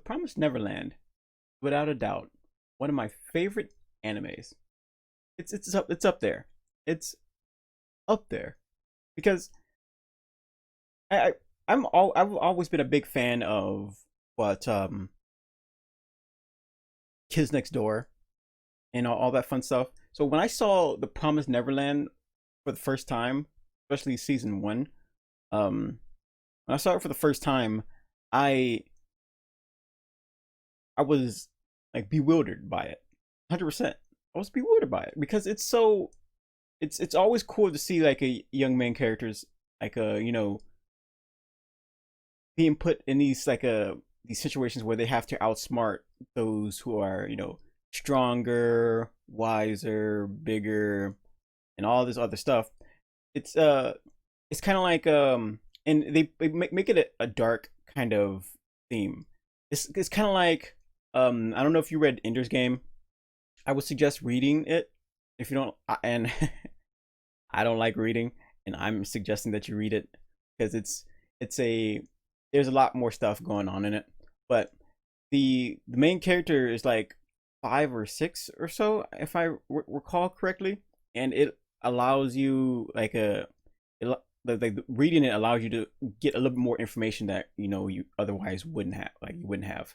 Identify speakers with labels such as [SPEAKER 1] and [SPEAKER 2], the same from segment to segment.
[SPEAKER 1] Promised Neverland, without a doubt, one of my favorite animes. It's up there. It's up there because I, I I've always been a big fan of what Kids Next Door and all that fun stuff. So when I saw The Promised Neverland for the first time, especially season one, when I saw it for the first time, I I was like bewildered by it. 100%. I was bewildered by it because it's always cool to see like a young man characters like being put in these situations where they have to outsmart those who are, stronger, wiser, bigger, and all this other stuff. It's it's kind of like and they make it a dark kind of theme. It's kind of like I don't know if you read Ender's Game. I would suggest reading it if you don't, and I don't like reading, and I'm suggesting that you read it because it's a there's a lot more stuff going on in it. But the main character is like 5 or 6 or so, if I recall correctly, and it allows you like like reading it allows you to get a little bit more information that you otherwise wouldn't have, you wouldn't have.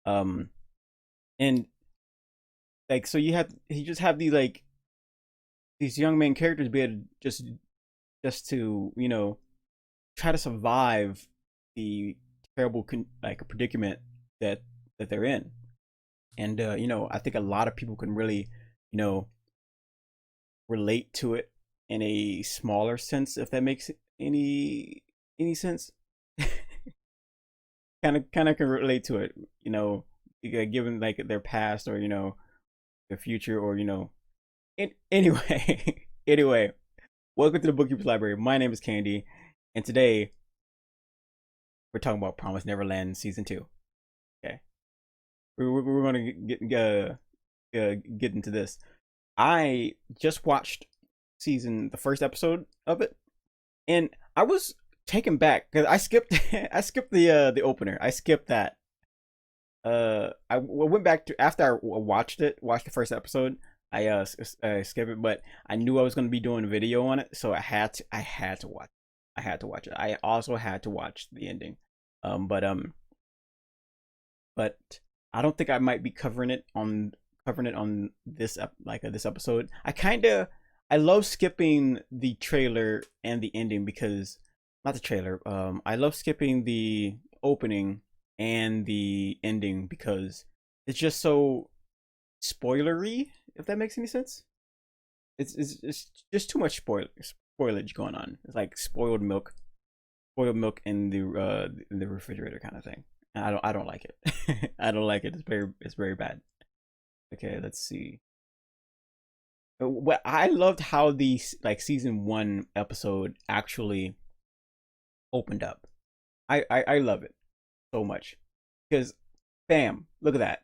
[SPEAKER 1] Um, and like so you just have these young main characters be able to just to try to survive the terrible like a predicament that they're in. And I think a lot of people can really you know relate to it in a smaller sense, if that makes any sense. Kind of can relate to it, given like their past, or their future, or anyway. Anyway, welcome to the Bookkeeper's Library. My name is Candy, and today we're talking about Promise Neverland season 2. Okay, we're gonna get into this. I just watched the first episode of it, and I was taken back because I skipped I skipped the opener. I skipped that. I went back to after I watched the first episode. I skipped it, but I knew I was going to be doing a video on it, so I had to watch it. I also had to watch the ending. But I don't think I might be covering it on this episode. I love skipping the trailer and the ending because not the trailer. I love skipping the opening and the ending because it's just so spoilery, if that makes any sense. It's just too much spoilage going on. It's like spoiled milk in the refrigerator kind of thing. And I don't like it. I don't like it. It's very bad. Okay, let's see. What I loved how the like season 1 episode actually opened up. I love it so much because bam, look at that.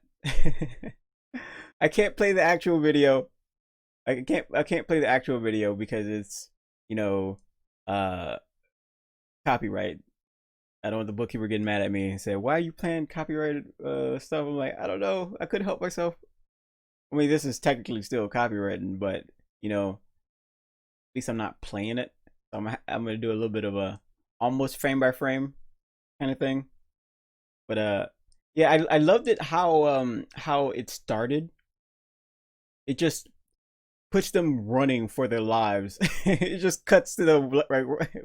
[SPEAKER 1] I can't play the actual video. I can't play the actual video because it's you know uh copyright. I don't want the bookkeeper getting mad at me and say, "Why are you playing copyrighted stuff?" I'm like, I don't know. I couldn't help myself. I mean, this is technically still copywritten, but at least I'm not playing it. So I'm gonna do a little bit of a almost frame by frame kind of thing. But yeah, I loved it how it started. It just puts them running for their lives. It just cuts to them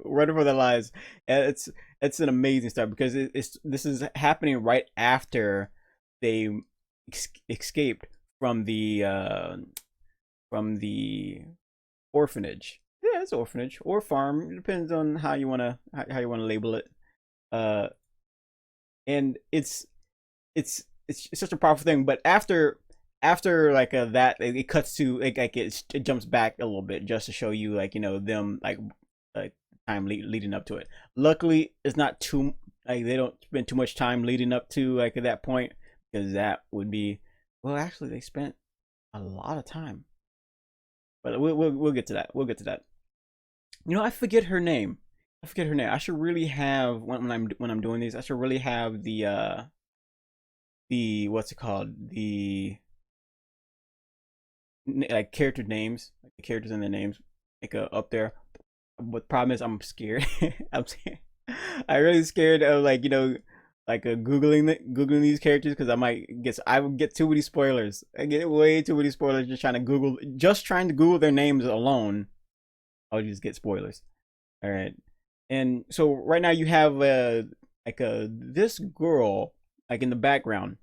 [SPEAKER 1] running for their lives, and it's an amazing start because this is happening right after they escaped from the orphanage. Yeah, it's orphanage or farm. It depends on how you wanna label it. Uh, and it's such a powerful thing. But after like that, it cuts to it jumps back a little bit just to show you them like time leading up to it. Luckily, it's not too they don't spend too much time leading up to like at that point because that would be well, actually, they spent a lot of time, but we'll get to that. We'll get to that. I forget her name. I forget her name. I should really have when I'm doing these. I should really have the what's it called, the like character names, like the characters and their names, like up there. But problem is, I'm scared. I'm scared. I'm really scared of like like googling these characters because I would get too many spoilers. I get way too many spoilers just trying to Google their names alone. I'll just get spoilers. All right, and so right now you have this girl like in the background,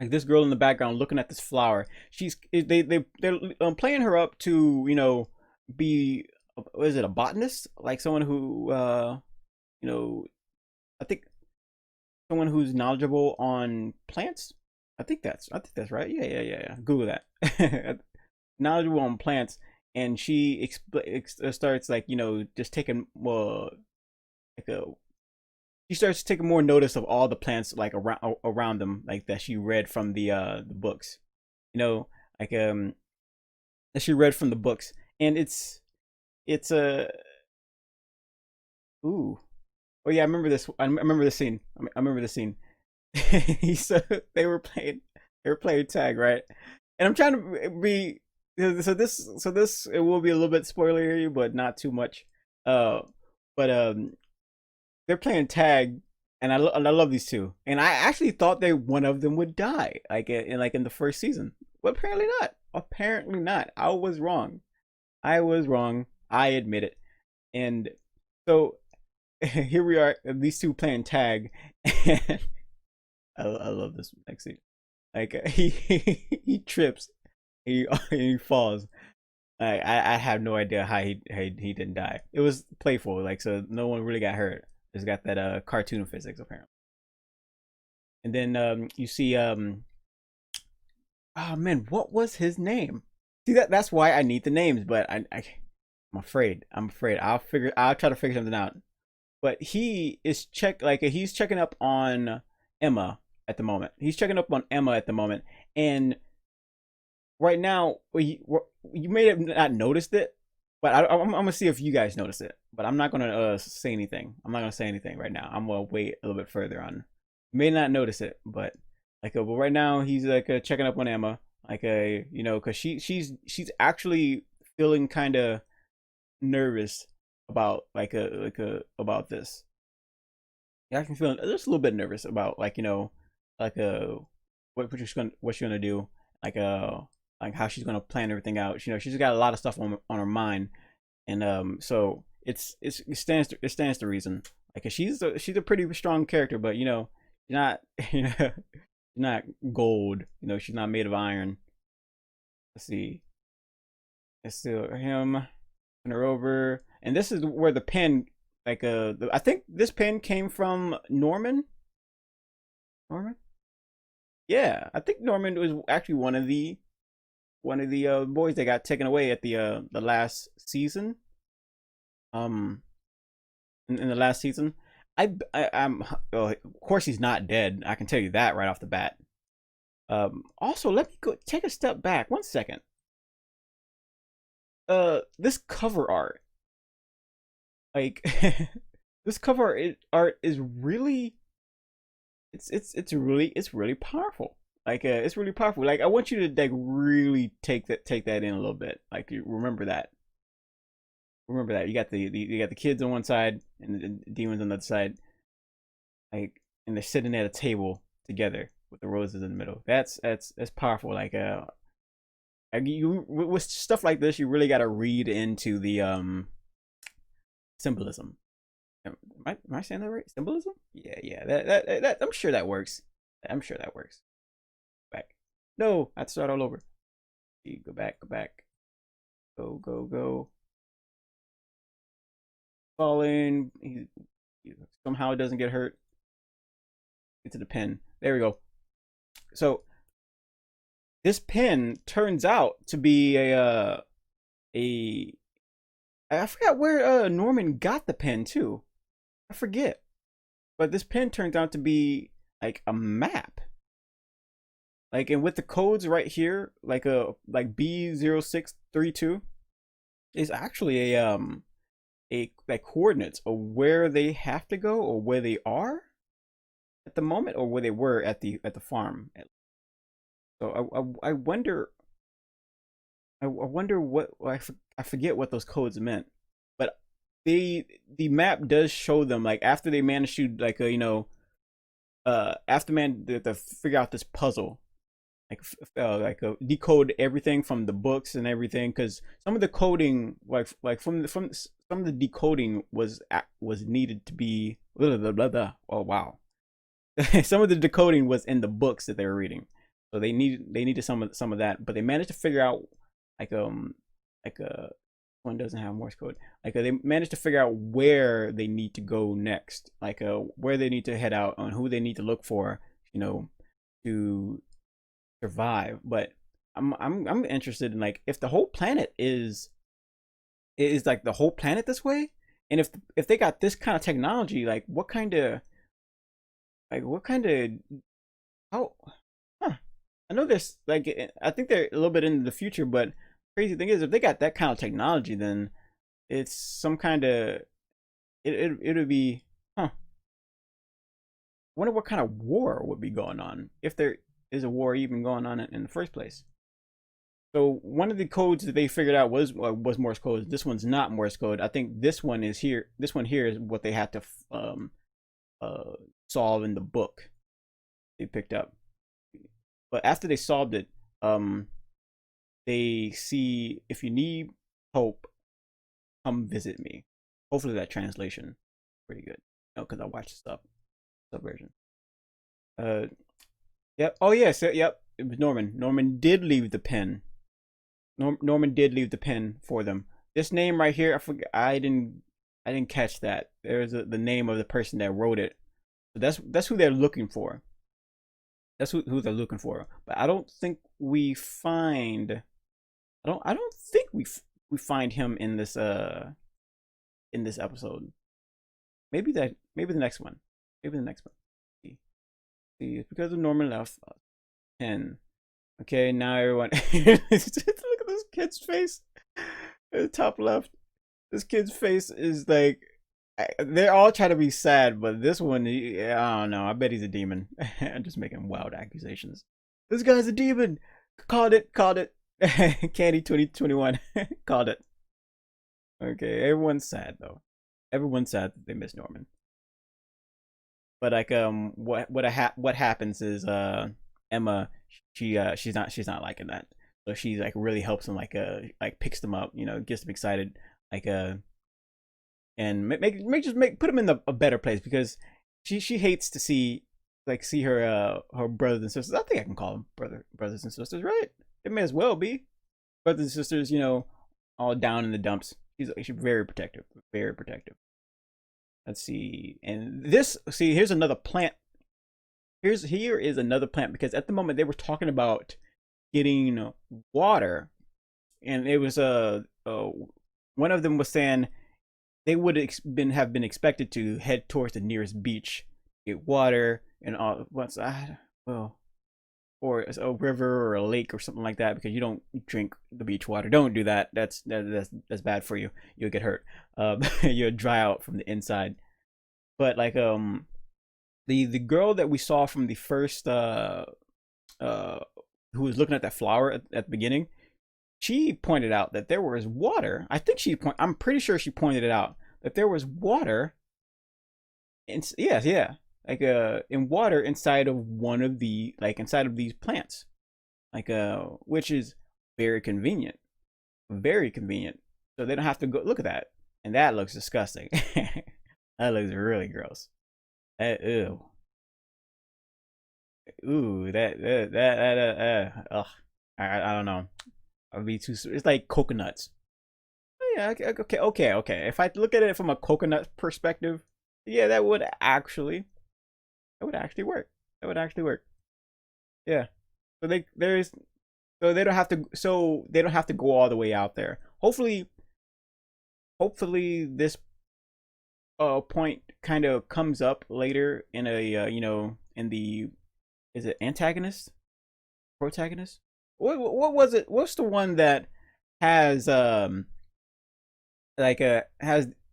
[SPEAKER 1] like this girl in the background looking at this flower. They're playing her up to be, what is it, a botanist, like someone who you know I think someone who's knowledgeable on plants. I think that's right. Yeah. Google that. Knowledgeable on plants, and she starts like just taking like a she starts taking more notice of all the plants like around them, like that she read from the books. You know, like that she read from the books, and it's a ooh. Oh yeah, I remember this. I remember the scene. I remember the scene. So they were playing tag, right? And I'm trying to be so this it will be a little bit spoilery, but not too much. Uh, but they're playing tag, and I love these two. And I actually thought one of them would die, like in the first season, but apparently not. Apparently not. I was wrong. I was wrong. I admit it. And so here we are, these two playing tag, and I love this next scene. Like he trips, he falls. I have no idea how he didn't die. It was playful, like, so no one really got hurt. Just got that cartoon physics apparently. And then you see oh man, what was his name? See, that's why I need the names, but I'm afraid. I'll try to figure something out. But he's checking up on Emma at the moment. He's checking up on Emma at the moment, and right now you may have not noticed it, but I'm gonna see if you guys notice it. But I'm not gonna say anything. I'm not gonna say anything right now. I'm gonna wait a little bit further on. You may not notice it, but but right now he's like checking up on Emma, like because she's actually feeling kind of nervous about about this. Yeah, I can feel just a little bit nervous about like what she's gonna do, like like how she's gonna plan everything out. She's got a lot of stuff on her mind, and it stands to reason. Like she's a pretty strong character, but she's not she's not gold. She's not made of iron. Let's see. It's still him. Turn her over, and this is where the pen, I think this pen came from Norman. Norman. Yeah, I think Norman was actually one of the boys that got taken away at the last season. Um, in the last season, I'm oh, of course he's not dead. I can tell you that right off the bat. Also, let me go take a step back. 1 second. This cover art, like this art is really, it's really powerful. Like it's really powerful. Like I want you to like really take that in a little bit. Like you remember that. Remember that. You got the kids on one side and the demons on the other side. Like, and they're sitting at a table together with the roses in the middle. That's powerful. Like you with stuff like this, you really got to read into the symbolism. Am I saying that right? Symbolism? Yeah. That I'm sure that works. I'm sure that works. Back. No, I have to start all over. Go back. Go. Falling. He somehow doesn't get hurt. Into the pen. There we go. So this pen turns out to be a I forgot where Norman got the pen too. I forget. But this pen turns out to be like a map. Like, and with the codes right here, like B0632 is actually a like coordinates of where they have to go or where they are. at the moment, or where they were at the farm. So I wonder, I wonder what, I forget what those codes meant, but the map does show them, like, after they manage to, like, after to figure out this puzzle, decode everything from the books and everything, because some of the coding, from some of the decoding was needed to be blah, blah, blah, blah. Oh wow. Some of the decoding was in the books that they were reading, so they needed some of that, but they managed to figure out, like like one doesn't have Morse code, they managed to figure out where they need to go next, where they need to head out, and who they need to look for, to survive. But I'm interested in, like, if the whole planet is like the whole planet this way, and if they got this kind of technology, like what kind of how huh. I know there's, like, I think they're a little bit into the future, but crazy thing is, if they got that kind of technology, then it's some kind of, it would be, huh. I wonder what kind of war would be going on, if there is a war even going on in the first place. So one of the codes that they figured out was Morse code. This one's not Morse code. I think this one is here. This one here is what they had to solve in the book they picked up. But after they solved it, they see, if you need hope, come visit me. Hopefully that translation is pretty good. No, because I watched the sub version. Yep. Oh yeah. So yep. It was Norman. Norman did leave the pen. Norman did leave the pen for them. This name right here, I forgot. I didn't catch that. There's the name of the person that wrote it. So that's who they're looking for. That's who they're looking for. But I don't think we find. I don't think we find him in this episode. Maybe the next one. Maybe the next one. See, it's because of Norman left. 10. Okay, now everyone. Look at this kid's face. At the top left. This kid's face is like, they're all trying to be sad, but this one, I don't know. I bet he's a demon. I'm just making wild accusations. This guy's a demon. Called it. Candy 2021. Called it. Okay, everyone's sad though. Everyone's sad that they miss Norman. But like, what happens is, Emma, she's not liking that. So she, like, really helps them, like picks them up, gets them excited, and put them in a better place, because she hates to see her brothers and sisters. I think I can call them brothers and sisters, right? It may as well be brothers and sisters, all down in the dumps. She's very protective, very protective. Let's see, and here's another plant. Here is another plant, because at the moment they were talking about getting water, and it was one of them was saying they would have been expected to head towards the nearest beach, get water, and or a river or a lake or something like that, because you don't drink the beach water. Don't do that. That's bad for you. You'll get hurt. You'll dry out from the inside. But like the girl that we saw from the first who was looking at that flower at the beginning, she pointed out that there was water. I'm pretty sure she pointed it out, that there was water. Yeah, like in water inside of inside of these plants, which is very convenient, very convenient. So they don't have to go look at that, and that looks disgusting. That looks really gross. Ew. Ooh, ugh. I don't know. I'd be too. It's like coconuts. Oh, yeah. Okay. If I look at it from a coconut perspective, yeah, that would actually work. That would actually work. Yeah. So they don't have to go all the way out there. Hopefully this point kind of comes up later in a in the, is it antagonist, protagonist, what was it, what's the one that has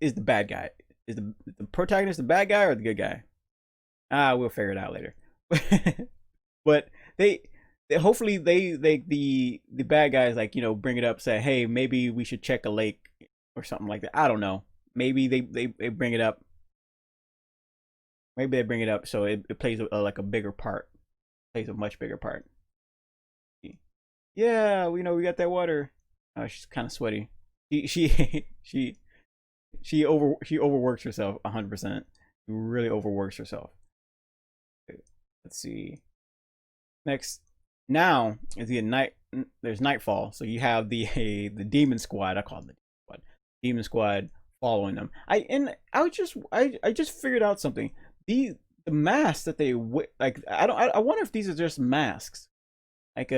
[SPEAKER 1] is the bad guy, is the protagonist the bad guy or the good guy? We'll figure it out later. But they hopefully the bad guys, like, bring it up, say, hey, maybe we should check a lake or something like that. I don't know. Maybe they bring it up. Maybe they bring it up so it plays like a bigger part. Plays a much bigger part. Yeah, we got that water. Oh, she's kind of sweaty. She she overworks herself 100%. She really overworks herself. Let's see. Next, now is the night. There's nightfall, so you have the demon squad. I call them the squad. Demon squad following them. I just figured out something. The masks that they like. I wonder if these are just masks. Like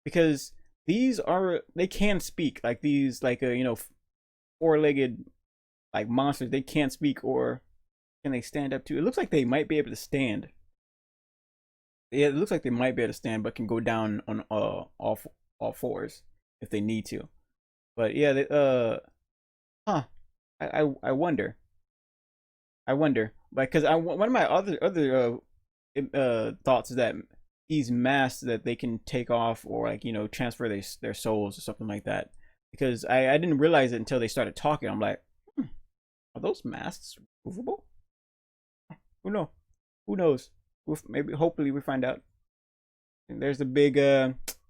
[SPEAKER 1] because they can speak, like these, like four-legged like monsters. They can't speak, or can they stand up too? It looks like they might be able to stand. Yeah, it looks like they might be able to stand, but can go down on all fours if they need to. But yeah, huh? I wonder. I wonder, because one of my other thoughts is that these masks that they can take off, or like transfer their souls or something like that. Because I didn't realize it until they started talking. I'm like, are those masks movable? Who knows? Who knows? Maybe, hopefully, we find out. And there's the big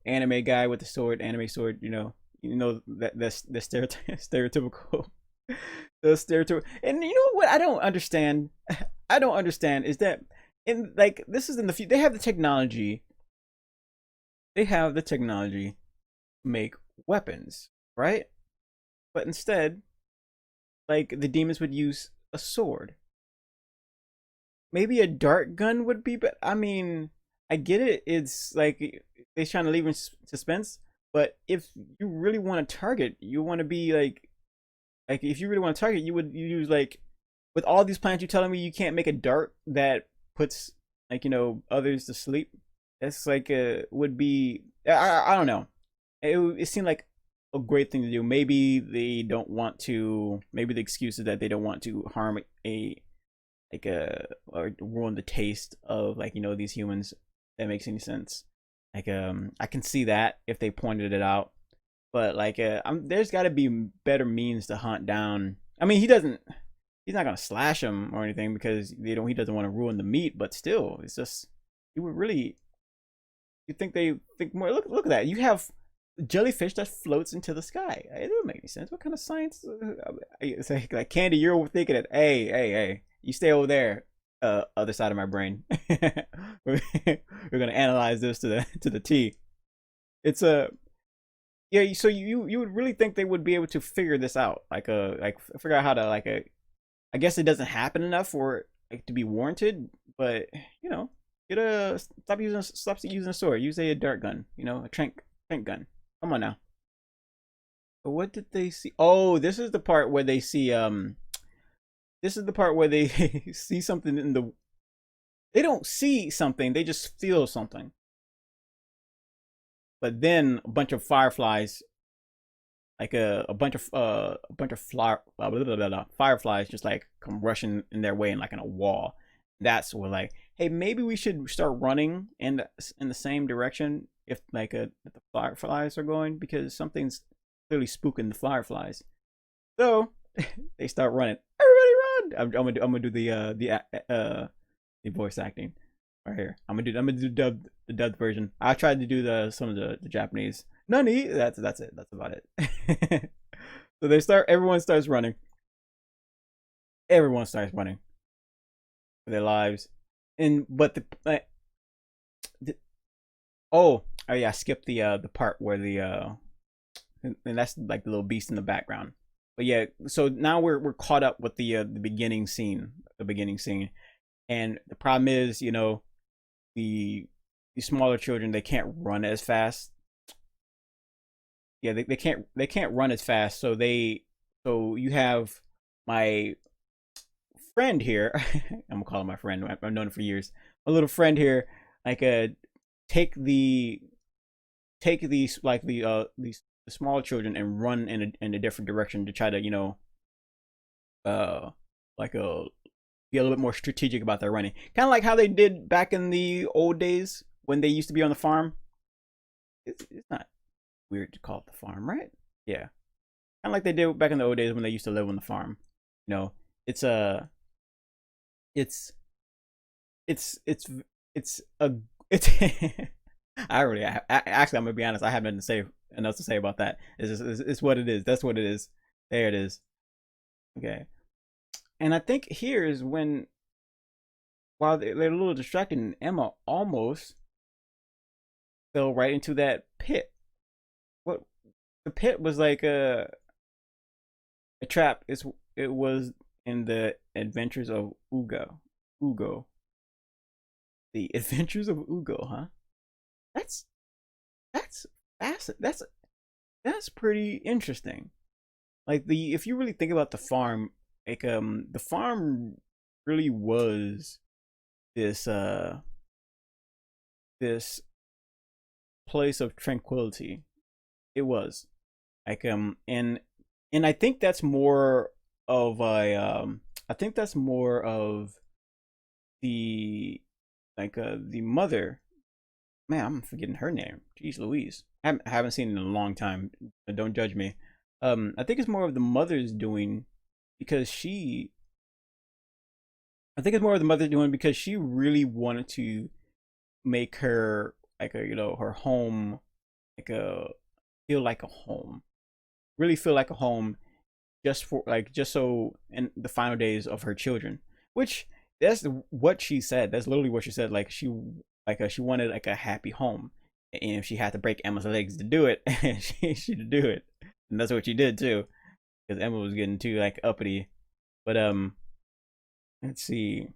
[SPEAKER 1] anime guy with the sword, anime sword. That's the stereotypical, the stereotypical. And you know what? I don't understand. I don't understand is that this is in the future. They have the technology. They have the technology to make weapons, right? But instead, like, the demons would use a sword. Maybe a dart gun would be, but I mean, I get it. It's like they're trying to leave in suspense. But if you really want to target, you want to be like if you really want to target, you use, like, with all these plans. You're telling me you can't make a dart that puts, like, others to sleep. That's like would be, I don't know. It seemed like a great thing to do. Maybe they don't want to. Maybe the excuse is that they don't want to harm or ruin the taste of, like, these humans. That makes any sense. Like, I can see that if they pointed it out, but like, there's got to be better means to hunt down. I mean, he's not gonna slash him or anything, because he doesn't want to ruin the meat. But still, it's just, you would really, you think they think more. Look at that. You have jellyfish that floats into the sky. It doesn't make any sense. What kind of science? It's like Candy, you're thinking it. Hey, you stay over there, other side of my brain. we're gonna analyze this to the T. It's a yeah. So you would really think they would be able to figure this out, like figure out how to, like, I guess it doesn't happen enough for it, like, to be warranted, but stop using a sword. Use a dart gun. A trank gun. Come on now. But what did they see? Oh, this is the part where they see This is the part where they see something in the. They don't see something. They just feel something. But then a bunch of fireflies, like a bunch of fireflies, just like come rushing in their way, and like in a wall. That's where, like, hey, maybe we should start running in the same direction if, like, the fireflies are going, because something's clearly spooking the fireflies. So they start running. I'm gonna do the voice acting right here. I'm gonna do the dubbed version. I tried to do some of the Japanese. Nani. That's it. That's about it. So everyone starts running. Everyone starts running for their lives, but oh yeah, I skipped the part where and that's like the little beast in the background. But yeah, so now we're caught up with the beginning scene, and the problem is, the smaller children, they can't run as fast. Yeah, they can't run as fast. So you have my friend here. I'm gonna call him my friend. I've known him for years. My little friend here, like, take these small children and run in a different direction to try to, like, be a little bit more strategic about their running. Kind of like how they did back in the old days when they used to be on the farm. It's not weird to call it the farm, right? Yeah. Kind of like they did back in the old days when they used to live on the farm. You know, it's a, it's, it's a, it's. Actually, I'm gonna be honest. I have nothing to say enough to say about that. It's what it is. That's what it is. There it is. Okay. And I think here is when, while they're a little distracted, Emma almost fell right into that pit. What the pit was like a trap. It was in the Adventures of Ugo. Ugo. The Adventures of Ugo, huh? That's that's that's pretty interesting. Like the if you really think about the farm, like the farm really was this this place of tranquility. It was like and I think that's more of a I think that's more of the the mother. Man, I'm forgetting her name. Jeez Louise. I haven't seen it in a long time. Don't judge me. I think it's more of the mother's doing because she I think it's more of the mother doing because she really wanted to make her like a her home like a feel like a home. Really feel like a home just for like just so in the final days of her children. Which that's what she said. That's literally what she said. Like she wanted like a happy home. And if she had to break Emma's legs to do it, she'd do it. And that's what she did too. Because Emma was getting too like uppity. But let's see.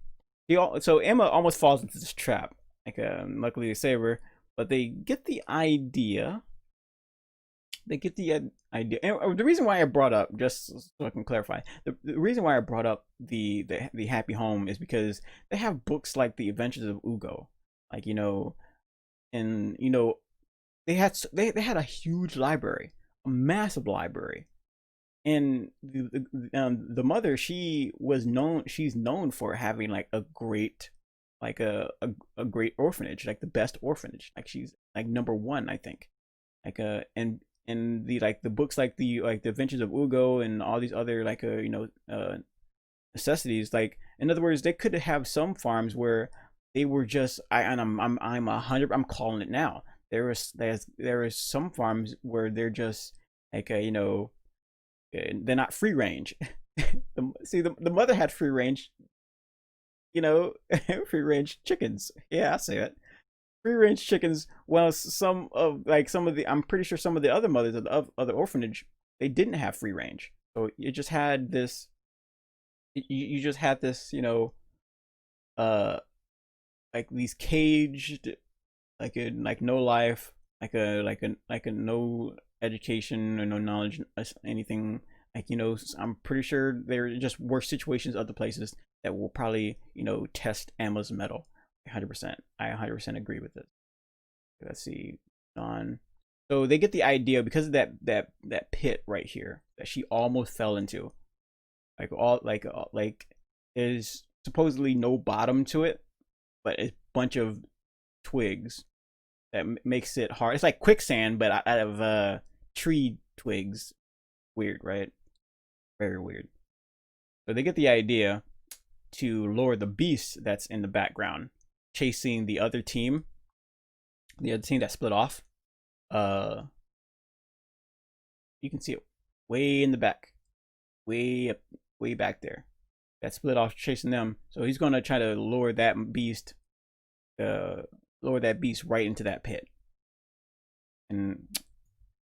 [SPEAKER 1] So Emma almost falls into this trap. Like luckily they save her, but they get the idea. They get the idea. And the reason why I brought up, just so I can clarify, the reason why I brought up the happy home is because they have books like the Adventures of Ugo, like and they had a huge library, a massive library, and the mother she's known for having like a great like a great orphanage, like the best orphanage, like she's like number one I think, like and the like the books like the Adventures of Ugo and all these other like necessities, like in other words they could have some farms where they were just I'm 100 I'm calling it now. There is some farms where they're just like they're not free range. The mother had free range, free range chickens. Yeah, I say it. Free range chickens. Well, some of the I'm pretty sure some of the other mothers of the other orphanage they didn't have free range. So you just had this. You just had this, uh, like these caged, like no life, like a no education or no knowledge, anything. Like I'm pretty sure there just were situations other places that will probably test Emma's mettle. 100%. I 100% agree with it. Let's see, on. So they get the idea because of that pit right here that she almost fell into. Like there's supposedly no bottom to it, but a bunch of twigs that makes it hard. It's like quicksand, but out of tree twigs. Weird, right? Very weird. So they get the idea to lure the beast that's in the background, chasing the other team that split off. You can see it way in the back, way up, way back there. That split off chasing them. So he's gonna try to lure that beast right into that pit. And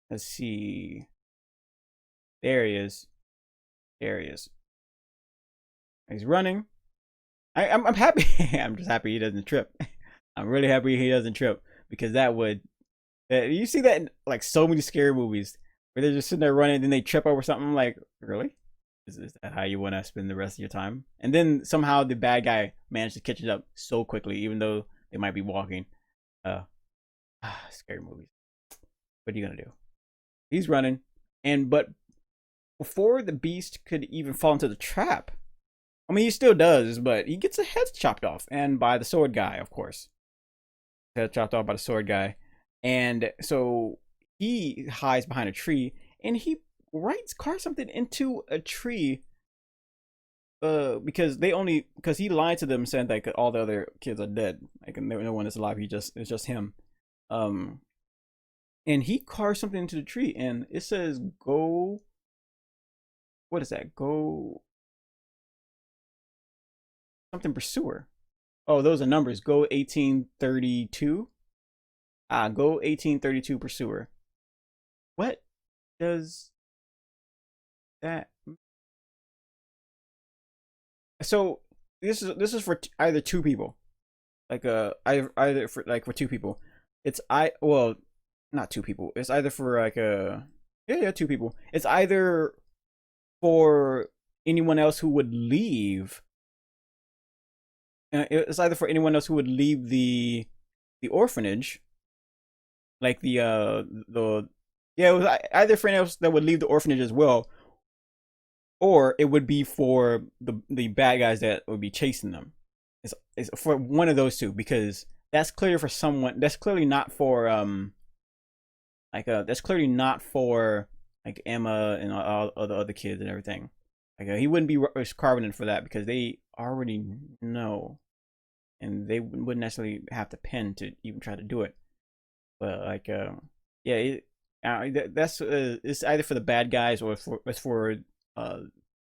[SPEAKER 1] let's see. There he is. There he is. He's running. I'm happy. I'm just happy he doesn't trip. I'm really happy he doesn't trip because that would. You see that in like so many scary movies where they're just sitting there running and then they trip over something. I'm like, really? Is that how you want to spend the rest of your time? And then somehow the bad guy managed to catch it up so quickly, even though they might be walking. Scary movies. What are you gonna do? He's running, but before the beast could even fall into the trap, I mean, he still does, but he gets a head chopped off, and by the sword guy, of course. Head chopped off by the sword guy, and so he hides behind a tree, and he carves something into a tree. Because he lied to them, saying like all the other kids are dead, like no one is alive. It's just him. Um, and he carves something into the tree, and it says go. What is that? Go something pursuer. Oh, those are numbers. Go 1832. Go 1832 pursuer. What does that? So this is for either two people, like either for like for two people. It's well, not two people. It's either for like yeah, two people. It's either for anyone else who would leave. It's either for anyone else who would leave the orphanage, like the yeah, it was either for anyone else that would leave the orphanage as well, or it would be for the bad guys that would be chasing them. It's for one of those two, because that's clear for someone. That's clearly not for that's clearly not for like Emma and all the other kids and everything. Like he wouldn't be carving it for that, because they already know, and they wouldn't necessarily have to pen to even try to do it. But like yeah, that's it's either for the bad guys, or it's for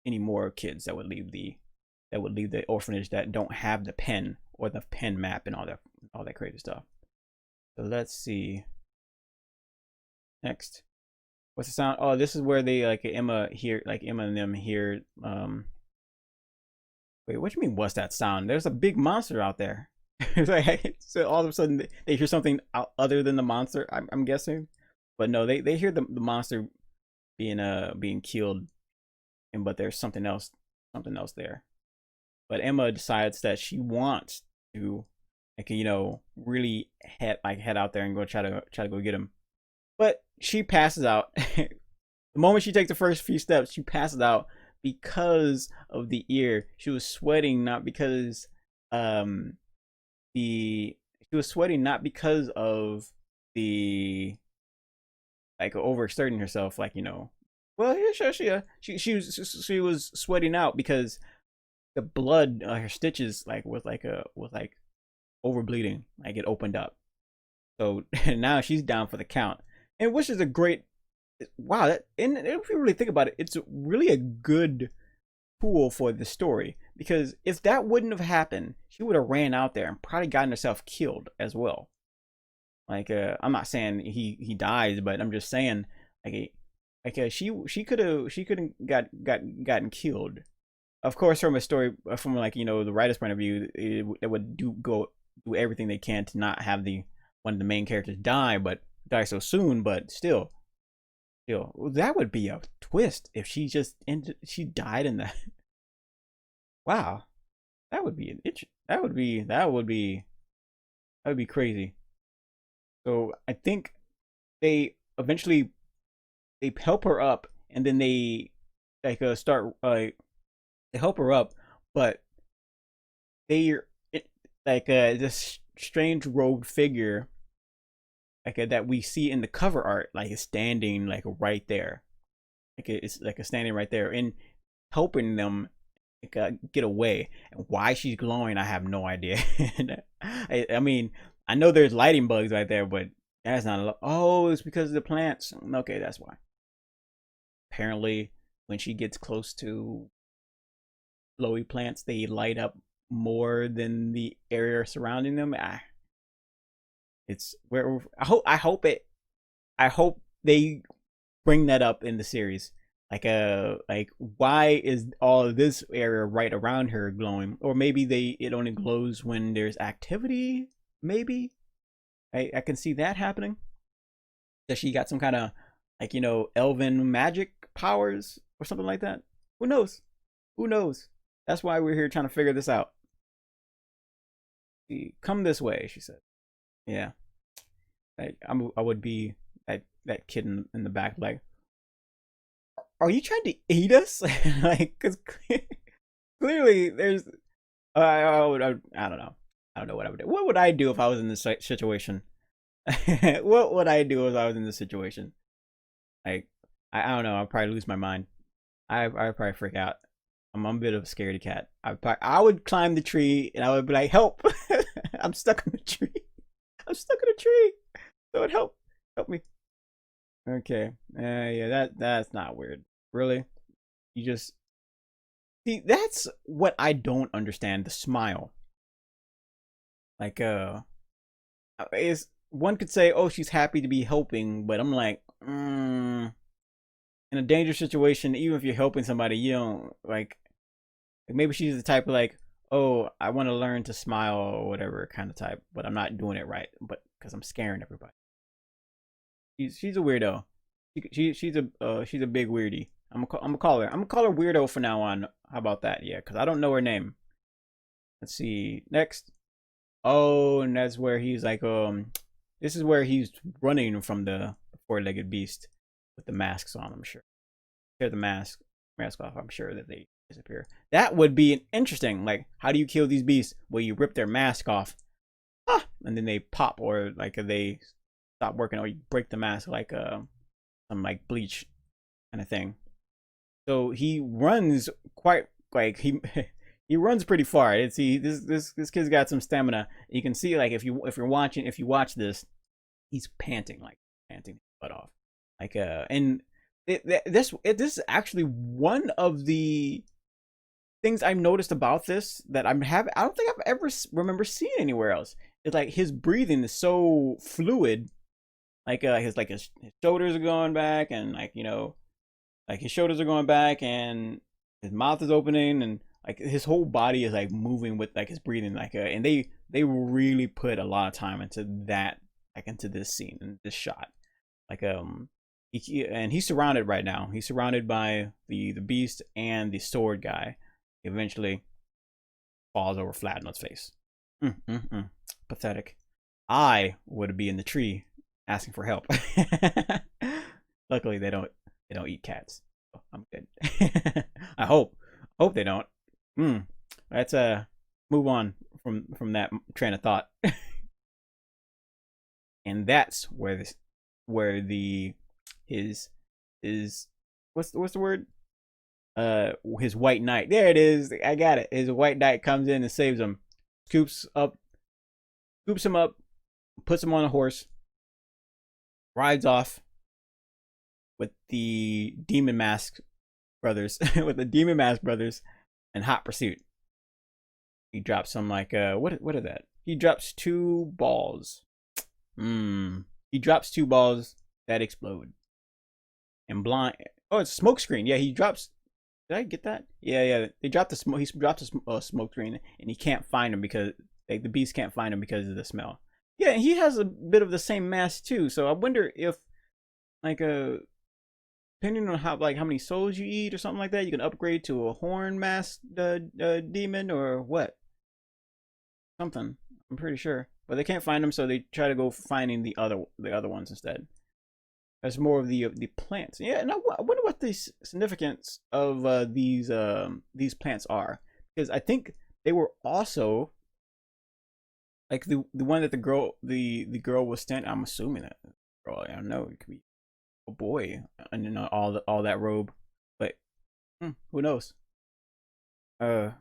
[SPEAKER 1] any more kids that would leave the orphanage that don't have the pen or the pen map and all that crazy stuff. So let's see. Next, what's the sound? Oh, this is where they Emma and them hear. Wait, what do you mean? What's that sound? There's a big monster out there. So all of a sudden they hear something other than the monster. I'm guessing, but no, they hear the monster being killed, but there's something else there. But Emma decides that she wants to really head out there and go try to go get him. But she passes out. The moment she takes the first few steps, she passes out because of the ear. She was sweating not because she was sweating not because of the overexerting herself, well, yeah, she was sweating out because the blood, her stitches was over bleeding, like it opened up. So now she's down for the count, and which is a great, wow. And if you really think about it, it's really a good tool for the story, because if that wouldn't have happened, she would have ran out there and probably gotten herself killed as well. I'm not saying he dies, but I'm just saying she could have gotten killed. Of course, from a story, from the writer's point of view, it would do everything they can to not have one of the main characters die so soon. But still, that would be a twist if she died in that. Wow, that would be crazy. So I think they eventually help her up, and then they start they help her up, but they're this strange rogue figure that we see in the cover art is standing right there, it's standing right there and helping them get away. And why she's glowing, I have no idea. I mean, I know there's lighting bugs right there, but that's not oh, it's because of the plants. Okay, that's why. Apparently when she gets close to glowy plants, they light up more than the area surrounding them. It's where I hope they bring that up in the series. Why is all of this area right around her glowing? Or maybe it only glows when there's activity. Maybe I can see that happening. That she got some kind of elven magic powers or something like that. Who knows? That's why we're here trying to figure this out. Come this way, she said. Yeah, I would be that kid in the back, are you trying to eat us? Because clearly there's I don't know. I don't know what I would do. What would I do if I was in this situation? What would I do if I was in this situation? Like, I don't know. I'd probably lose my mind. I'd probably freak out. I'm a bit of a scaredy cat. I would climb the tree and I would be like, "Help! I'm stuck in the tree. I'm stuck in a tree. So it help me." Okay. Yeah, that's not weird. Really? You just see, that's what I don't understand. The smile. Like, is one could say, "Oh, she's happy to be helping," but I'm like, in a dangerous situation, even if you're helping somebody, you don't like maybe she's the type of like, "Oh, I want to learn to smile or whatever kind of type," but I'm not doing it right, but because I'm scaring everybody. She's a weirdo. She's a big weirdie. I'm gonna call her weirdo from now on. How about that? Yeah, because I don't know her name. Let's see next. Oh, and that's where he's like, this is where he's running from the four-legged beast with the masks on. I'm sure. Tear the mask off. I'm sure that they disappear. That would be an interesting. Like, how do you kill these beasts? Well, you rip their mask off, and then they pop, or like they stop working, or you break the mask like some like bleach kind of thing. So he runs quite like he he runs pretty far. It's this kid's got some stamina. You can see like if you watch this, he's panting panting his butt off. Like and this is actually one of the things I've noticed about this that I don't think I've ever remember seeing anywhere else. It's like his breathing is so fluid. Like his shoulders are going back, and like like his shoulders are going back, and his mouth is opening, and like his whole body is like moving with like his breathing. Like and they really put a lot of time into that, like into this scene and this shot. Like and he's surrounded right now. He's surrounded by the beast and the sword guy. He eventually falls over flat on his face. Pathetic. I would be in the tree asking for help. Luckily, they don't eat cats. So I'm good. I hope they don't. Let's move on from that train of thought. And that's where his what's the word? His white knight. There it is. I got it. His white knight comes in and saves him. Scoops him up, puts him on a horse, rides off with the Demon Mask brothers, with the Demon Mask brothers, in hot pursuit. He drops some like what are that? He drops two balls. He drops two balls that explode. And blind. Oh, it's a smoke screen. Yeah, he drops. Did I get that? Yeah. They dropped the smoke. He dropped a smoke screen, and he can't find him because like the beast can't find him because of the smell. Yeah, and he has a bit of the same mask too. So I wonder if like depending on how many souls you eat or something like that, you can upgrade to a horn mask demon or what? Something. I'm pretty sure, but they can't find him, so they try to go finding the other ones instead. That's more of the plants. Yeah, and I wonder what the significance of these plants are, because I think they were also like the one that the girl was standing. I'm assuming that girl. I don't know. It could be a boy, and then all that robe, but who knows? Wonder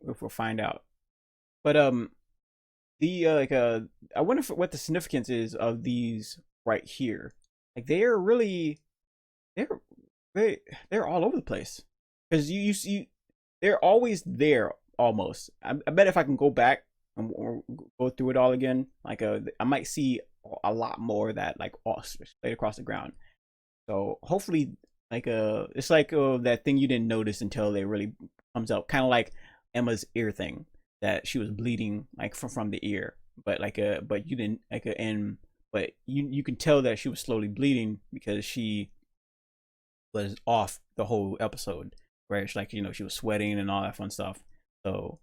[SPEAKER 1] if we'll find out. But the I wonder what the significance is of these right here. Like they are really they're all over the place, because you see they're always there almost. I bet if I can go back and go through it all again, like I might see a lot more of that like all straight across the ground. So hopefully like it's like that thing you didn't notice until it really comes out, kind of like Emma's ear thing, that she was bleeding like from the ear, but like but you didn't like and but you can tell that she was slowly bleeding because she was off the whole episode, where it's like she was sweating and all that fun stuff. So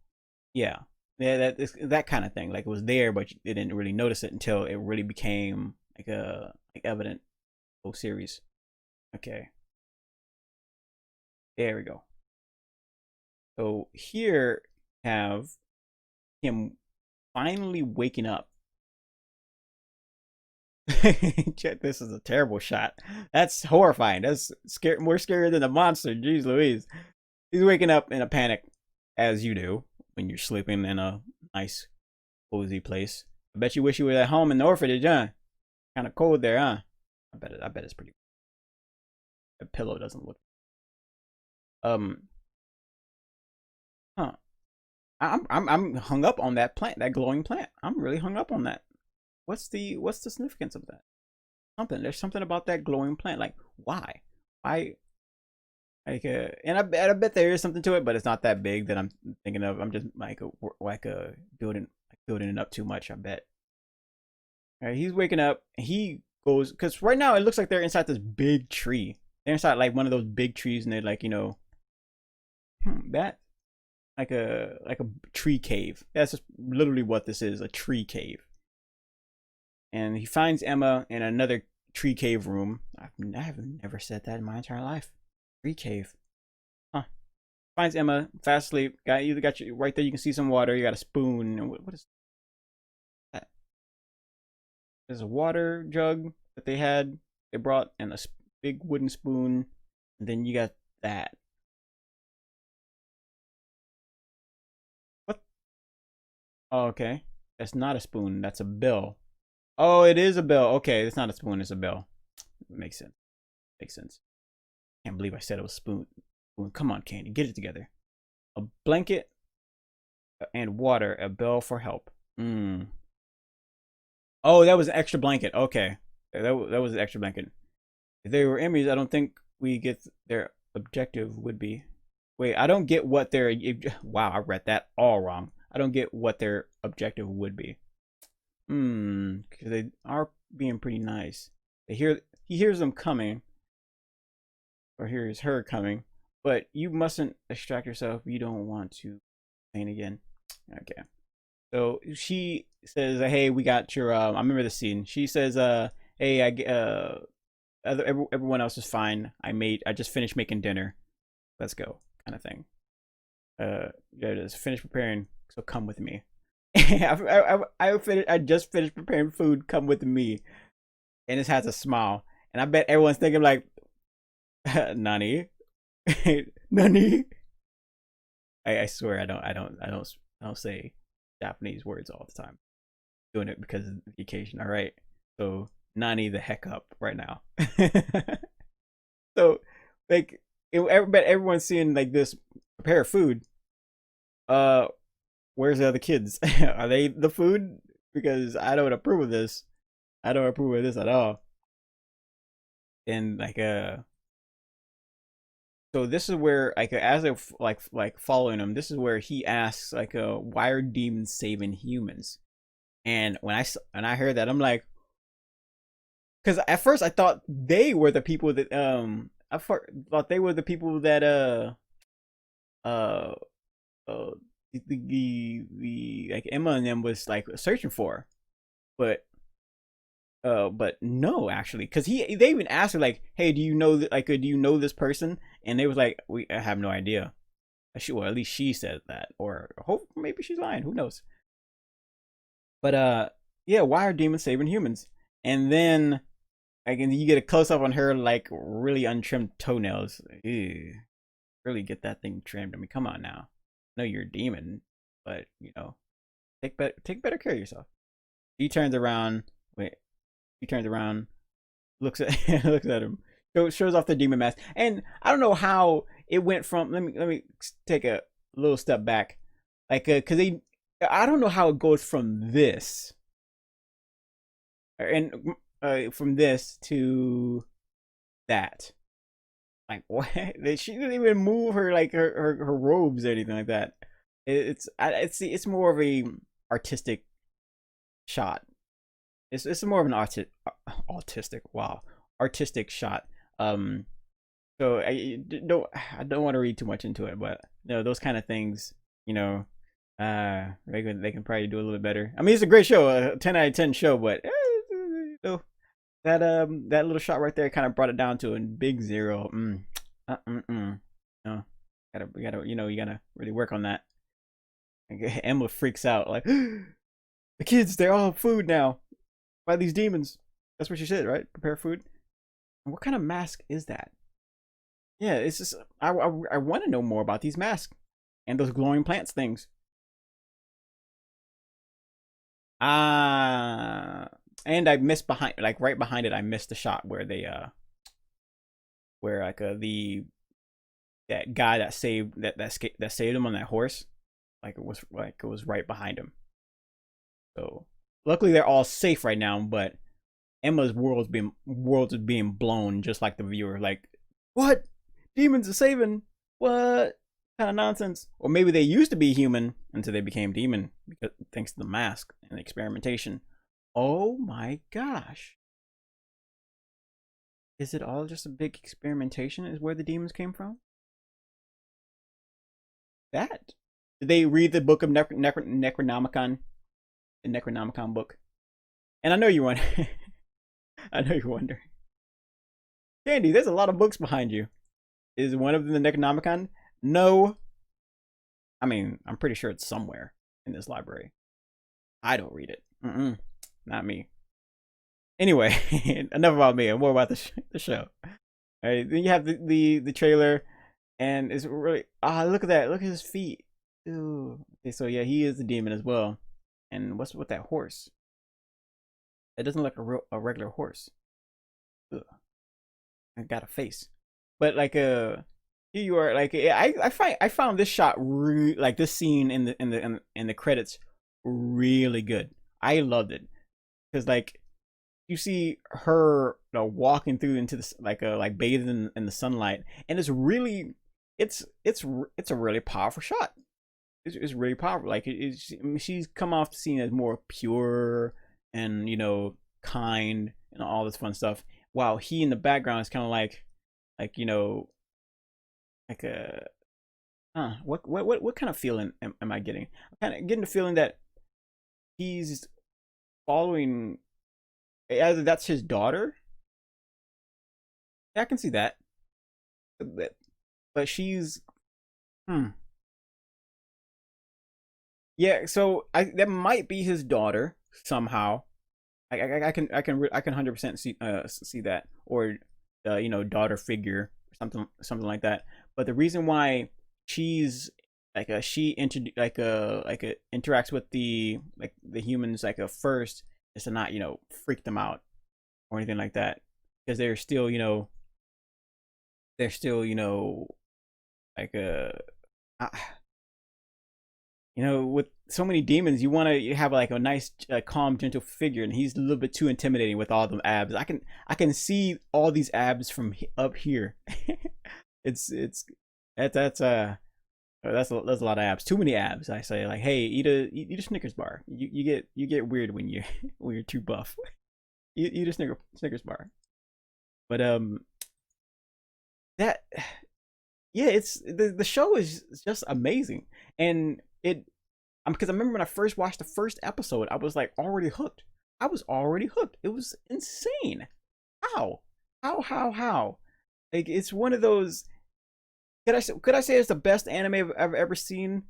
[SPEAKER 1] yeah, that kind of thing, like it was there but you didn't really notice it until it really became like evident whole series. Okay, there we go. So here have him finally waking up. Check, this is a terrible shot. That's horrifying. That's more scary than the monster. Jeez Louise. He's waking up in a panic, as you do when you're sleeping in a nice, cozy place. I bet you wish you were at home in the orphanage, huh? Kind of cold there, huh? I bet it's pretty. The pillow doesn't look. Huh. I'm hung up on that plant, that glowing plant. I'm really hung up on that. What's the significance of that? There's something about that glowing plant. Like, why? Why? Like, and I bet there is something to it, but it's not that big that I'm thinking of. I'm just building it up too much. I bet. All right, he's waking up. He goes because right now it looks like they're inside this big tree. They're inside like one of those big trees, and they're like, that like a tree cave. That's just literally what this is, a tree cave. And he finds Emma in another tree cave room. I've never said that in my entire life. Tree cave. Huh. Finds Emma fast asleep. Got you right there. You can see some water. You got a spoon. And what is that? There's a water jug that they brought, and a big wooden spoon. And then you got that. What? Oh, okay. That's not a spoon. That's a bell. Oh, it is a bell. Okay, it's not a spoon. It's a bell. Makes sense. Makes sense. Can't believe I said it was spoon. Come on, Candy, get it together. A blanket and water. A bell for help. Oh, that was an extra blanket. Okay, that was an extra blanket. If they were enemies, I don't think we get their objective would be. Wait, I don't get what their. Wow, I read that all wrong. I don't get what their objective would be. Because they are being pretty nice. He hears them coming, or hears her coming, but you mustn't distract yourself. You don't want to faint again. Okay. So she says, "Hey, we got your." I remember the scene. She says, "Hey, everyone else is fine. I just finished making dinner. Let's go," kind of thing. Yeah, just finish preparing. So come with me. I just finished preparing food. Come with me, and it has a smile. And I bet everyone's thinking like, "Nani, nani." I swear I don't say Japanese words all the time. I'm doing it because of the occasion. All right, so nani the heck up right now. So like, everyone's seeing like this prepare food. Where's the other kids? Are they the food? Because I don't approve of this. I don't approve of this at all. And like so this is where like as I like following him, this is where he asks like why are demons saving humans? And when I heard that, I'm like, because at first I thought they were the people that I thought they were the people that uh the like Emma and them was like searching for, but no, actually, because they even asked her like, hey, do you know do you know this person? And they was like, I have no idea. Well, at least she said that, or hope maybe she's lying, who knows. But yeah, why are demons saving humans? And then again, you get a close up on her like really untrimmed toenails. Ew. Really get that thing trimmed. I mean, come on now. I know you're a demon, but take better care of yourself. He turns around. Wait, he turns around, looks at looks at him, shows off the demon mask, and I don't know how it went from. Let me take a little step back, like because I don't know how it goes from this, and from this to that. Like what? She didn't even move her like her robes or anything like that. It's more of a artistic shot. It's more of an artistic shot. So I don't want to read too much into it, but those kind of things, they can probably do a little bit better. I mean, it's a great show, a 10 out of 10 show, but that little shot right there kind of brought it down to a big 0. No. You gotta really work on that. Emma freaks out like, the kids, they're all food now by these demons. That's what she said, right? Prepare food. What kind of mask is that? Yeah, it's just I want to know more about these masks and those glowing plants things. Ah, and I missed behind, like right behind it. I missed the shot where they where like the that guy that saved that saved him on that horse, like it was right behind him. So luckily they're all safe right now, but Emma's world is being blown just like the viewer. Like, what? Demons are saving? What kind of nonsense? Or maybe they used to be human until they became demon because thanks to the mask and the experimentation. Oh my gosh. Is it all just a big experimentation is where the demons came from? That? Did they read the book of Necronomicon? The Necronomicon book? And I know you want I know you're wondering. Candy, there's a lot of books behind you. Is one of them the Necronomicon? No. I mean, I'm pretty sure it's somewhere in this library. I don't read it. Not me. Anyway, enough about me. More about the show. All right, then you have the trailer, and it's really look at that. Look at his feet. Ooh. Okay, so yeah, he is the demon as well. And what's with that horse? It doesn't look like a regular horse. Ugh. I got a face, but like here you are. Like I found this shot like this scene in the credits really good. I loved it because like you see her walking through into this like bathing in the sunlight, and it's really it's a really powerful shot. It's really powerful. Like she's come off the scene as more pure and kind and all this fun stuff, while he in the background is kind of like like a what kind of feeling am I getting? I'm kind of getting the feeling that he's following, either that's his daughter. Yeah, I can see that, but she's yeah. So that might be his daughter somehow. I can 100% see that, or daughter figure or something like that. But the reason why she's interacts with the humans first is to not freak them out or anything like that, because they're still like with so many demons, you want to have like a nice, calm, gentle figure, and he's a little bit too intimidating with all them abs. I can see all these abs from up here. it's that's a lot of abs. Too many abs. I say like, hey, eat a Snickers bar. You get weird when you're too buff. Eat a Snickers bar. But that yeah, it's the show is just amazing, and because I remember when I first watched the first episode, I was like already hooked. I was already hooked. It was insane. How? Like it's one of those. Could I say it's the best anime I've ever seen?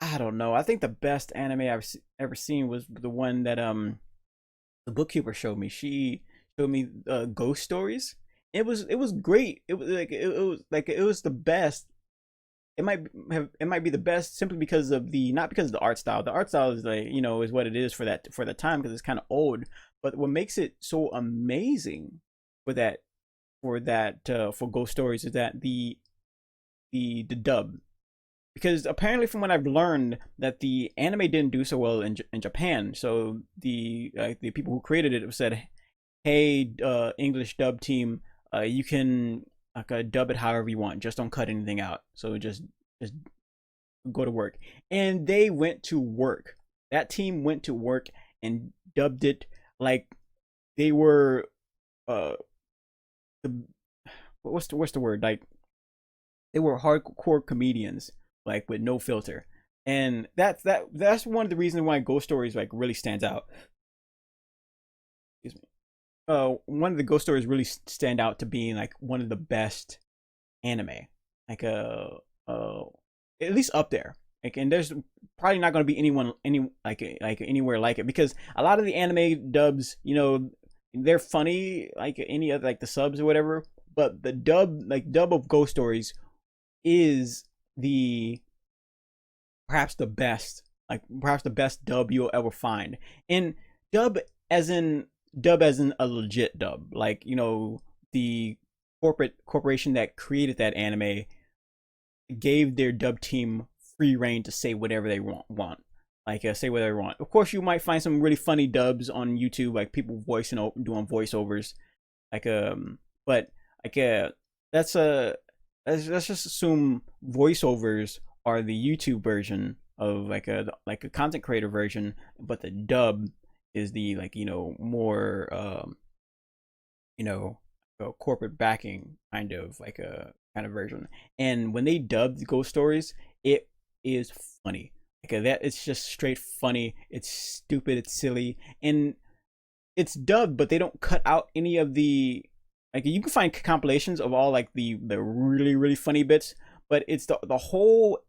[SPEAKER 1] I don't know. I think the best anime I've ever seen was the one that the Bookkeeper showed me. She showed me ghost stories. It was great. It was the best. It might be the best simply because of not because of the art style. The art style is is what it is for the time, because it's kind of old. But what makes it so amazing for ghost stories is that the dub, because apparently from what I've learned that the anime didn't do so well in Japan. So the people who created it said, hey, English dub team, you can dub it however you want, just don't cut anything out, so just go to work. And they went to work. That team went to work and dubbed it like they were what's the word, like they were hardcore comedians, like with no filter. And that's one of the reasons why Ghost Stories like really stands out. Excuse me. One of the Ghost Stories really stand out to being like one of the best anime, like uh at least up there. Like, and there's probably not going to be anyone like anywhere like it, because a lot of the anime dubs, you know, they're funny like any other, like the subs or whatever, but the dub of Ghost Stories is the perhaps the best, like perhaps the best dub you'll ever find. And dub as in dub as in a legit dub, like, you know, the corporation that created that anime gave their dub team free reign to say whatever they want. Like, say whatever they want. Of course, you might find some really funny dubs on YouTube, like people doing voiceovers, like but like that's a let's just assume voiceovers are the YouTube version of like a content creator version, but the dub is the, like, you know, more you know, corporate backing kind of like a kind of version. And when they dubbed Ghost Stories, it is funny. Like that, it's just straight funny. It's stupid. It's silly, and it's dubbed, but they don't cut out any of the, like, you can find compilations of all like the really funny bits, but it's the whole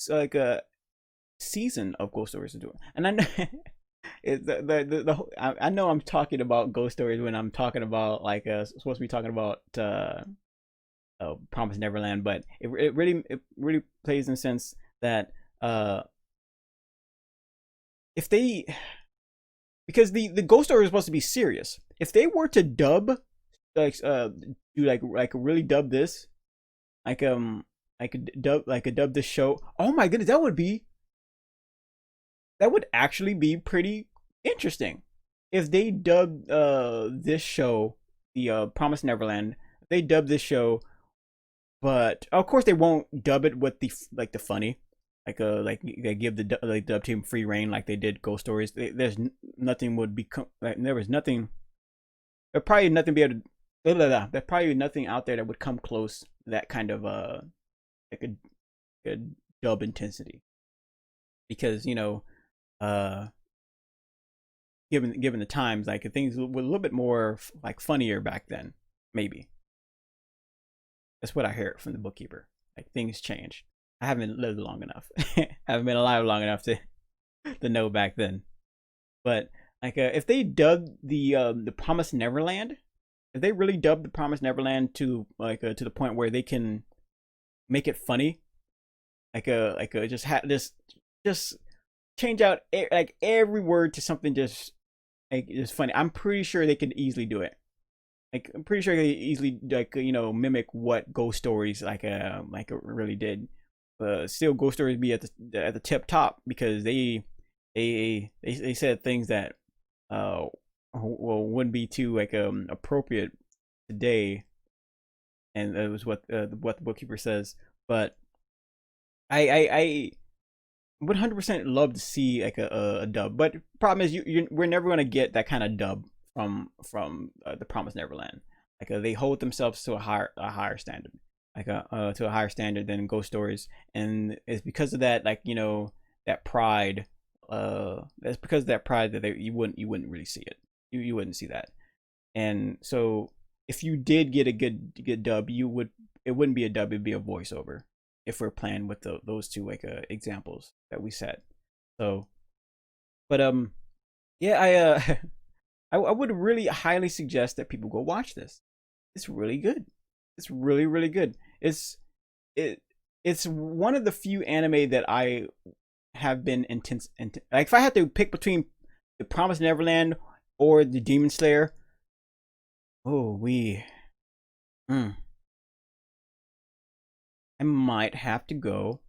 [SPEAKER 1] like a season of Ghost Stories to do it. And I know I know I'm talking about Ghost Stories when I'm talking about like supposed to be talking about Promise Neverland, but it really plays in the sense that if they, because the Ghost Story is supposed to be serious, if they were to dub like do like really dub this, like like a dub this show, oh my goodness, that would actually be pretty interesting if they dubbed this show, the Promise Neverland. If they dub this show, but of course they won't dub it with the like the funny, like they give the like dub team free reign like they did Ghost Stories. There's nothing would become like, there was nothing. There probably nothing be able to. There's probably nothing out there that would come close to that kind of like a dub intensity, because, you know, given the times, like things were a little bit more like funnier back then. Maybe that's what I heard from the Bookkeeper. Like things changed. I haven't lived long enough. I haven't been alive long enough to know back then. But like if they dubbed the Promised Neverland, if they really dubbed the Promised Neverland to like to the point where they can make it funny, like just change out like every word to something just like just funny. I'm pretty sure they could easily do it. Like I'm pretty sure they easily, like, you know, mimic what Ghost Stories like really did. Still, Ghost Stories be at the tip top, because they said things that well wouldn't be too like appropriate today, and it was what the Bookkeeper says. But I 100% love to see like a dub, but problem is we're never gonna get that kind of dub from the Promised Neverland. Like they hold themselves to a higher standard, like to a higher standard than Ghost Stories, and it's because of that, like, you know, that pride. That's because of that pride that you wouldn't really see it. You wouldn't see that. And so if you did get a good dub, it wouldn't be a dub, it'd be a voiceover, if we're playing with those two like examples that we set. So, but yeah, I would really highly suggest that people go watch this. It's really good. It's really good. It's one of the few anime that I have been intense. Like if I had to pick between the Promised Neverland or the Demon Slayer, I might have to go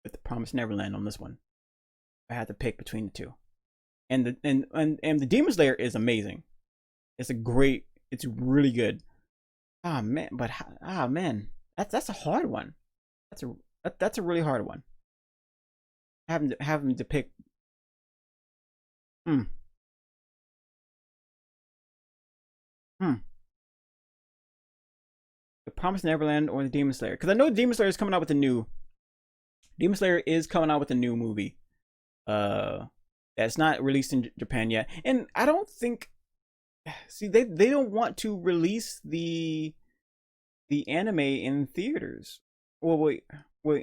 [SPEAKER 1] with the Promised Neverland on this one. I had to pick between the two. And the Demon Slayer is amazing. It's really good. Ah man, but man, that's a hard one. That's a really hard one. Having to pick. Hmm. Hmm. The Promised Neverland or the Demon Slayer? Because I know Demon Slayer is coming out with a new. Demon Slayer is coming out with a new movie. That's not released in Japan yet, and I don't think. See, they don't want to release the anime in theaters. well, wait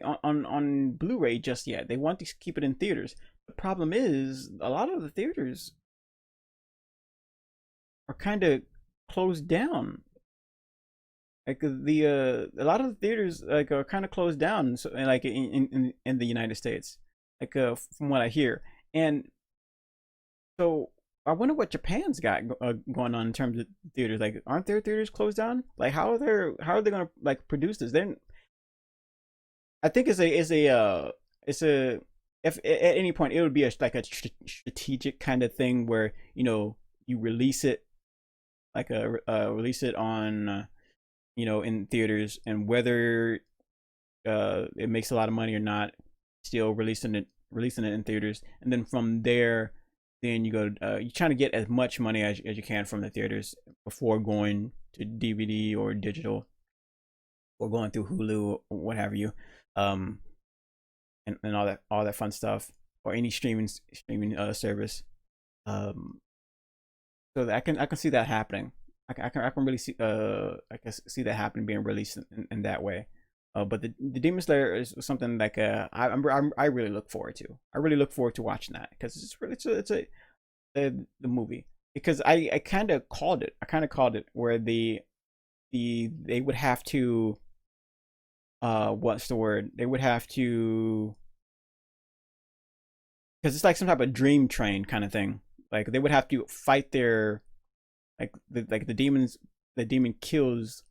[SPEAKER 1] on Blu-ray just yet. They want to keep it in theaters. The problem is a lot of the theaters are kind of closed down. Like a lot of the theaters like are kind of closed down, so and like in the United States, like from what I hear. And so I wonder what Japan's got going on in terms of theaters. Like, aren't their theaters closed down? Like, how are they gonna like produce this? Then I think it's a if at any point it would be like a strategic kind of thing where you release it like release it on in theaters, and whether it makes a lot of money or not, still releasing it in theaters, and then from there, then you go you're trying to get as much money as you can from the theaters before going to DVD or digital or going through Hulu or what have you, um, and all that fun stuff, or any streaming service. Um, so that I can see that happening. I can really see I can see that happening, being released in that way. But the Demon Slayer is something like I really look forward to. I really look forward to watching that because the movie, because I kind of called it. I kind of called it where they would have to what's the word? They would have to, because it's like some type of dream train kind of thing. Like they would have to fight their like the demon kills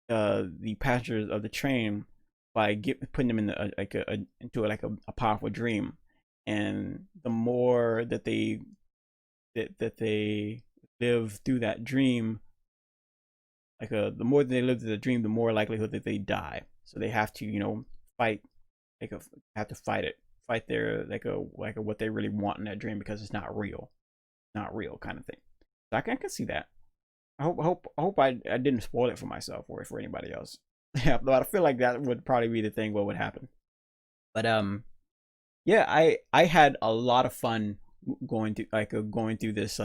[SPEAKER 1] the passengers of the train by putting them in into a powerful dream, and the more that they live through that dream, the more that they live through the dream, the more likelihood that they die. So they have to fight, have to fight it, fight their what they really want in that dream, because it's not real kind of thing. So I can see that. I hope I didn't spoil it for myself or for anybody else. Yeah, but I feel like that would probably be the thing. What would happen? But yeah, I had a lot of fun going through this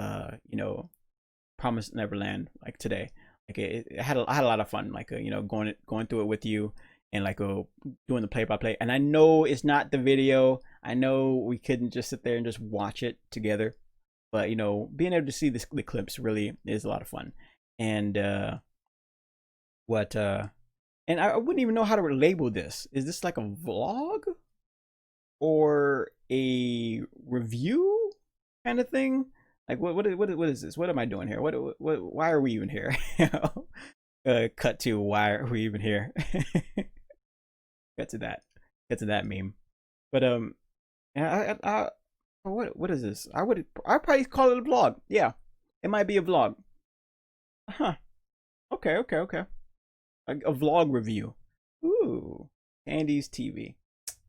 [SPEAKER 1] Promised Neverland like today. Like I had a lot of fun going through it with you, and doing the play by play. And I know it's not the video. I know we couldn't just sit there and just watch it together, but being able to see the clips really is a lot of fun. And what and I wouldn't even know how to label this. Is this like a vlog or a review kind of thing? Like what is this? What am I doing here? What why are we even here? Cut to why are we even here? Get to that. Get to that meme. But what is this? I'd probably call it a vlog. Yeah, it might be a vlog. Huh. Okay. A vlog review. Ooh, Candy's TV.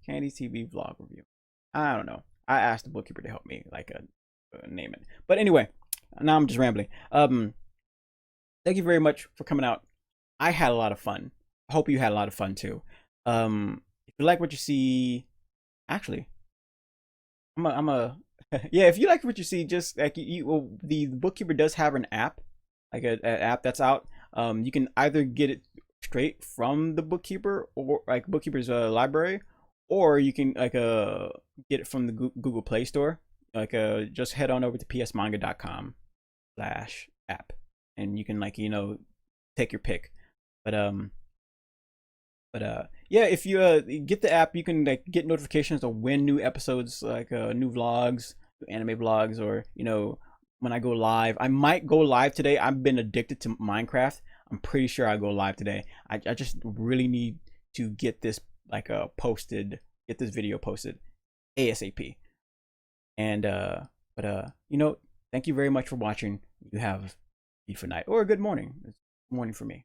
[SPEAKER 1] Candy's TV vlog review. I don't know. I asked the bookkeeper to help me name it. But anyway, now I'm just rambling. Thank you very much for coming out. I had a lot of fun. I hope you had a lot of fun too. If you like what you see, actually, I'm a yeah. If you like what you see, just like the bookkeeper does have an app, like an app that's out. You can either get it straight from the bookkeeper, or like bookkeeper's library, or you can get it from the Google Play Store. Just head on over to psmanga.com/app, and you can take your pick. But yeah, if you get the app, you can get notifications of when new episodes, new vlogs, anime vlogs, or when I go live. I might go live today. I've been addicted to Minecraft. I'm pretty sure I go live today. I just really need to get this posted, get this video posted ASAP. And thank you very much for watching. You have a beautiful night or a good morning. It's morning for me.